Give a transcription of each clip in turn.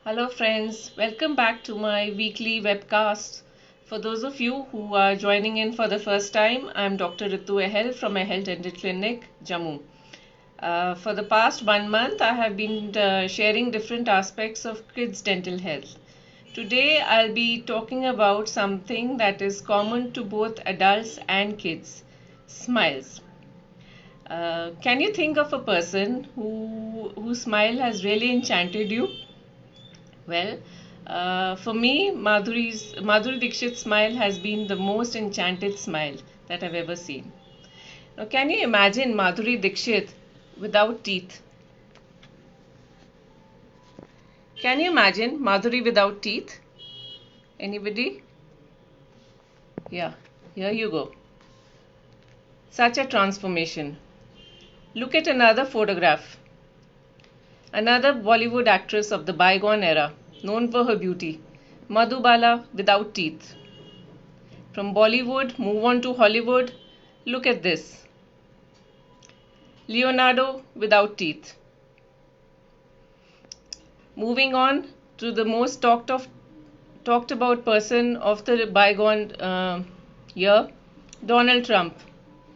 Hello, friends. Welcome back to my weekly webcast. For those of you who are joining in for the first time, I'm Dr. Ritu Ehel from Ehel Dental Clinic, Jammu. For the past 1 month, I have been sharing different aspects of kids' dental health. Today, I'll be talking about something that is common to both adults and kids: smiles. Can you think of a person whose smile has really enchanted you? Well, for me, Madhuri Dixit's smile has been the most enchanted smile that I've ever seen. Now, can you imagine Madhuri Dixit without teeth? Can you imagine Madhuri without teeth? Anybody? Yeah, here you go. Such a transformation. Look at another photograph. Another Bollywood actress of the bygone era, known for her beauty, Madhubala without teeth. From Bollywood, move on to Hollywood. Look at this. Leonardo without teeth. Moving on to the most talked about person of the bygone year, Donald Trump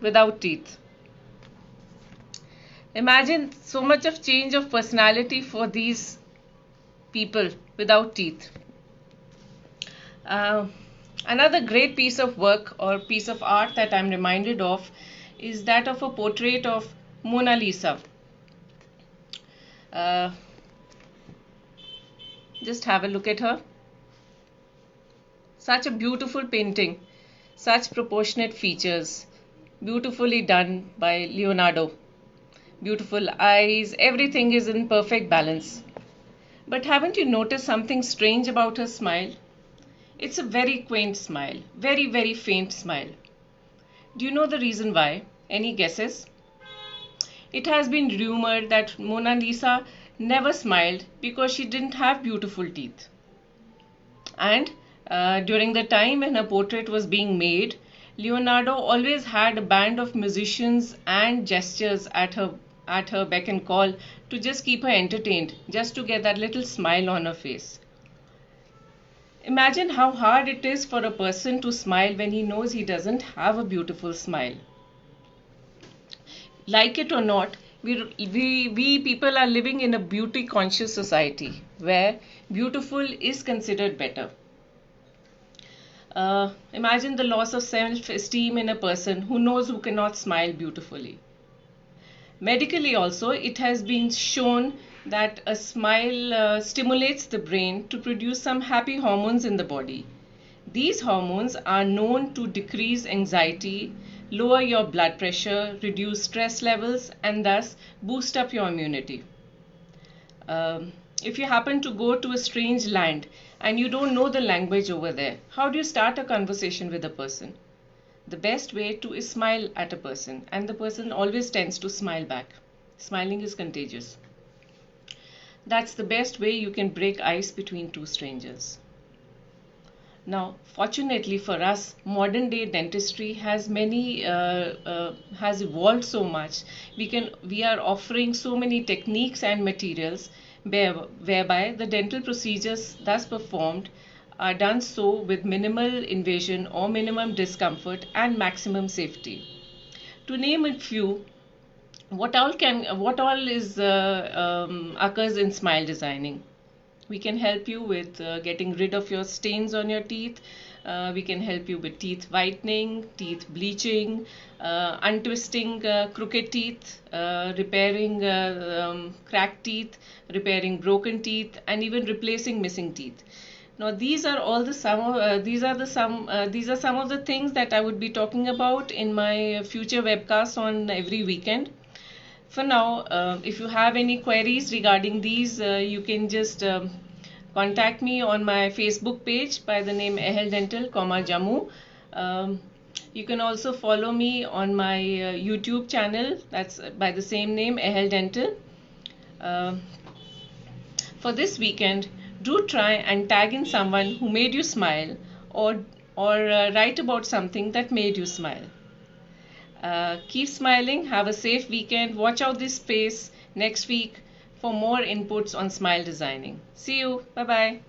without teeth. Imagine so much of change of personality for these people without teeth. Uh, Another great piece of work or piece of art that I'm reminded of is that of a portrait of Mona Lisa. Uh, just have a look at her. Such a beautiful painting, such proportionate features, beautifully done by Leonardo. Beautiful eyes, everything is in perfect balance. But haven't you noticed something strange about her smile? It's a very quaint smile, very, very faint smile. Do you know the reason why? Any guesses? It has been rumored that Mona Lisa never smiled because she didn't have beautiful teeth. And during the time when her portrait was being made, Leonardo always had a band of musicians and gestures at her beck and call to just keep her entertained, just to get that little smile on her face. Imagine how hard it is for a person to smile when he knows he doesn't have a beautiful smile. Like it or not, we people are living in a beauty conscious society where beautiful is considered better. Imagine the loss of self esteem in a person who knows who cannot smile beautifully. Medically, also, it has been shown that a smile stimulates the brain to produce some happy hormones in the body. These hormones are known to decrease anxiety, lower your blood pressure, reduce stress levels, and thus boost up your immunity. If you happen to go to a strange land and you don't know the language over there, how do you start a conversation with a person? The best way to is smile at a person, and the person always tends to smile back. Smiling is contagious. That's the best way you can break ice between two strangers. Now, fortunately for us, modern day dentistry has evolved so much. We are offering so many techniques and materials whereby the dental procedures thus performed are done so with minimal invasion or minimum discomfort and maximum safety. To name a few, what all is occurs in smile designing? We can help you with getting rid of your stains on your teeth. We can help you with teeth whitening, teeth bleaching, untwisting crooked teeth, repairing cracked teeth, repairing broken teeth, and even replacing missing teeth. Now, these are all the some. These are the some. These are some of the things that I would be talking about in my future webcasts on every weekend. For now, if you have any queries regarding these, you can just contact me on my Facebook page by the name Ehel Dental, Jammu. You can also follow me on my YouTube channel, that's by the same name, Ehel Dental. Uh, for this weekend, do try and tag in someone who made you smile, or write about something that made you smile. Keep smiling, have a safe weekend, watch out this space next week for more inputs on smile designing. See you. Bye bye.